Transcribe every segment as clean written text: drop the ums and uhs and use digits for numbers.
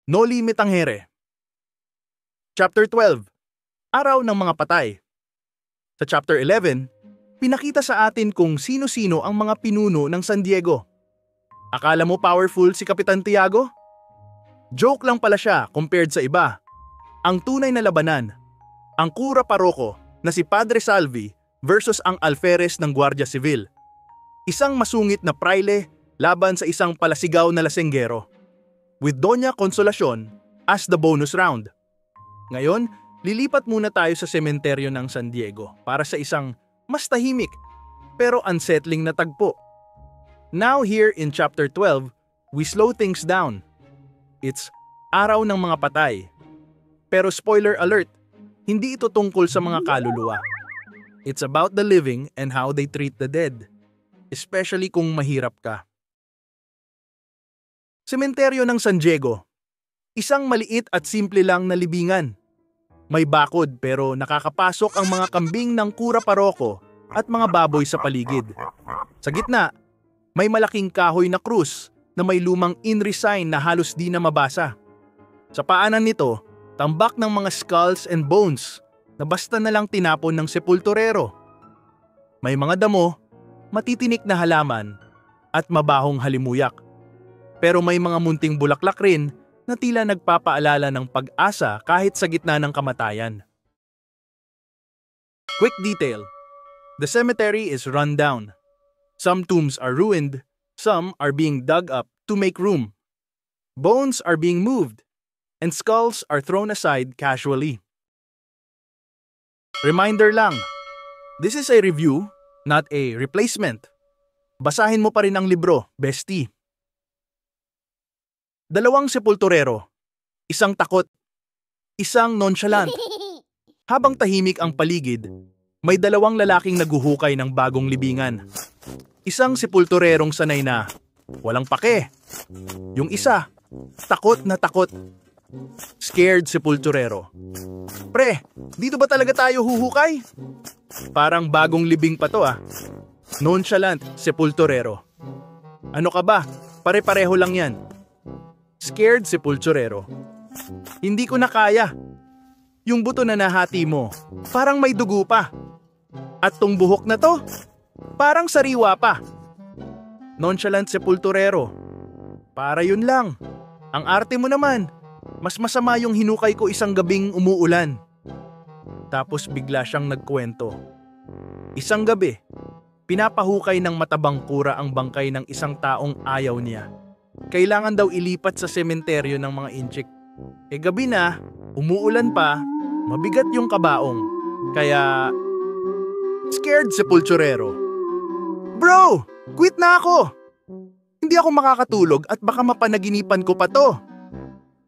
Noli Me Tangere. Chapter 12. Araw ng mga patay. Sa Chapter 11, pinakita sa atin kung sino-sino ang mga pinuno ng San Diego. Akala mo powerful si Kapitan Tiago? Joke lang pala siya compared sa iba. Ang tunay na labanan, ang kura paroko na si Padre Salvi versus ang alferes ng Guardia Civil. Isang masungit na praile laban sa isang palasigaw na lasenggero, with Doña Consolacion as the bonus round. Ngayon, lilipat muna tayo sa sementeryo ng San Diego para sa isang mas tahimik pero unsettling na tagpo. Now here in Chapter 12, we slow things down. It's Araw ng mga patay. Pero spoiler alert, hindi ito tungkol sa mga kaluluwa. It's about the living and how they treat the dead, especially kung mahirap ka. Sementeryo ng San Diego. Isang maliit at simple lang na libingan. May bakod pero nakakapasok ang mga kambing ng kura paroko at mga baboy sa paligid. Sa gitna, may malaking kahoy na krus na may lumang inri sign na halos di na mabasa. Sa paanan nito, tambak ng mga skulls and bones na basta na lang tinapon ng sepulturero. May mga damo, matitinik na halaman at mabahong halimuyak. Pero may mga munting bulaklak rin na tila nagpapaalala ng pag-asa kahit sa gitna ng kamatayan. Quick detail. The cemetery is run down. Some tombs are ruined, some are being dug up to make room. Bones are being moved, and skulls are thrown aside casually. Reminder lang, this is a review, not a replacement. Basahin mo pa rin ang libro, bestie. Dalawang sepulturero, isang takot, isang nonchalant. Habang tahimik ang paligid, may dalawang lalaking naguhukay ng bagong libingan. Isang sepulturerong sanay na, walang pake. Yung isa, takot na takot. Scared sepulturero. Pre, dito ba talaga tayo huhukay? Parang bagong libing pa to ah. Nonchalant sepulturero. Ano ka ba? Pare-pareho lang yan. Scared sepulturero. Hindi ko na kaya. Yung buto na nahati mo, parang may dugo pa. At tong buhok na to, parang sariwa pa. Nonchalant sepulturero. Para yun lang. Ang arte mo naman. Mas masama yung hinukay ko isang gabing umuulan. Tapos bigla siyang nagkwento. Isang gabi, pinapahukay ng matabang kura ang bangkay ng isang taong ayaw niya. Kailangan daw ilipat sa sementeryo ng mga inchik. Gabi na, umuulan pa, mabigat yung kabaong. Kaya, scared sepulturero. Bro, quit na ako! Hindi ako makakatulog at baka mapanaginipan ko pa to.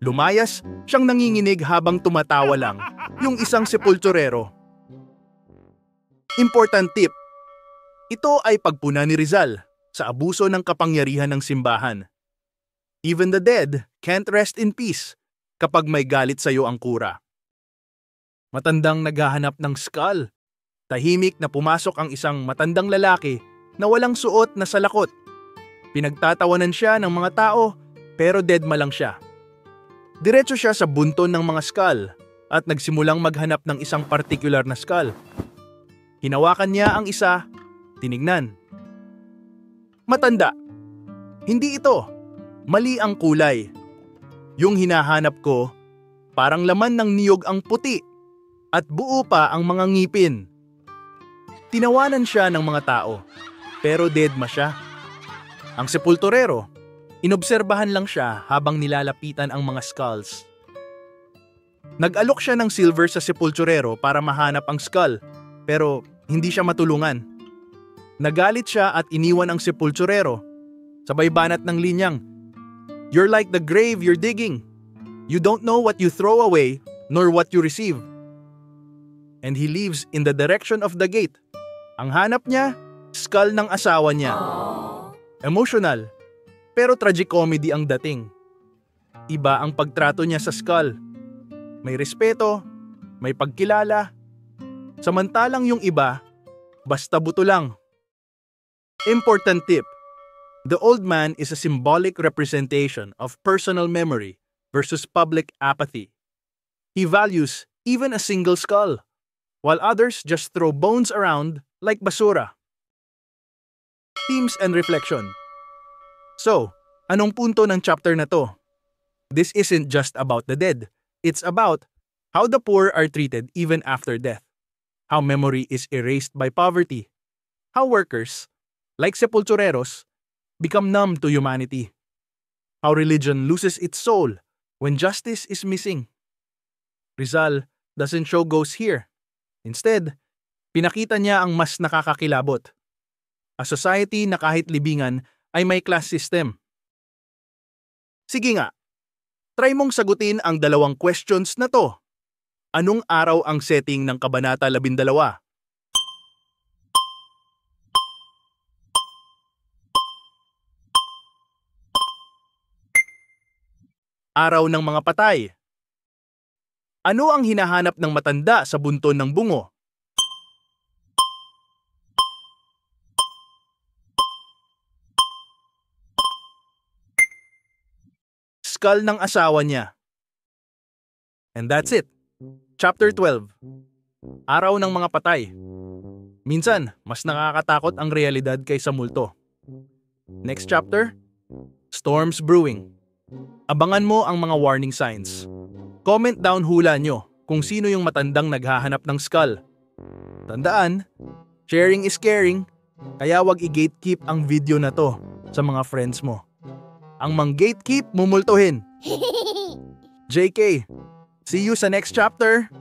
Lumayas, siyang nanginginig habang tumatawa lang, yung isang sepulturero. Important tip. Ito ay pagpuna ni Rizal sa abuso ng kapangyarihan ng simbahan. Even the dead can't rest in peace kapag may galit sa iyo ang kura. Matandang naghahanap ng skull. Tahimik na pumasok ang isang matandang lalaki na walang suot na salakot. Pinagtatawanan siya ng mga tao pero deadma lang siya. Diretso siya sa bunton ng mga skull at nagsimulang maghanap ng isang particular na skull. Hinawakan niya ang isa, tinignan. Matanda. Hindi ito. Mali ang kulay. Yung hinahanap ko, parang laman ng niyog ang puti at buo pa ang mga ngipin. Tinawanan siya ng mga tao, pero deadma siya. Ang sepulturero, inobserbahan lang siya habang nilalapitan ang mga skulls. Nag-alok siya ng silver sa sepulturero para mahanap ang skull, pero hindi siya matulungan. Nagalit siya at iniwan ang sepulturero. Sabay banat ng linyang, "You're like the grave you're digging. You don't know what you throw away, nor what you receive." And he leaves in the direction of the gate. Ang hanap niya, skull ng asawa niya. Emotional, pero tragicomedy ang dating. Iba ang pagtrato niya sa skull. May respeto, may pagkilala. Samantalang yung iba, basta buto lang. Important tip. The old man is a symbolic representation of personal memory versus public apathy. He values even a single skull, while others just throw bones around like basura. Themes and reflection. So, anong punto ng chapter na to? This isn't just about the dead. It's about how the poor are treated even after death. How memory is erased by poverty. How workers, like sepultureros, become numb to humanity. How religion loses its soul when justice is missing. Rizal doesn't show ghosts here. Instead, pinakita niya ang mas nakakakilabot. A society na kahit libingan ay may class system. Sige nga, try mong sagutin ang dalawang questions na to. Anong araw ang setting ng Kabanata 12? Araw ng mga patay. Ano ang hinahanap ng matanda sa bunton ng bungo? Skull ng asawa niya. And that's it. Chapter 12. Araw ng mga patay. Minsan, mas nakakatakot ang realidad kaysa multo. Next chapter, Storms Brewing. Abangan mo ang mga warning signs. Comment down hula nyo kung sino yung matandang naghahanap ng skull. Tandaan, sharing is caring, kaya wag i-gatekeep ang video na to sa mga friends mo. Ang mang-gatekeep, mumultuhin. JK, see you sa next chapter!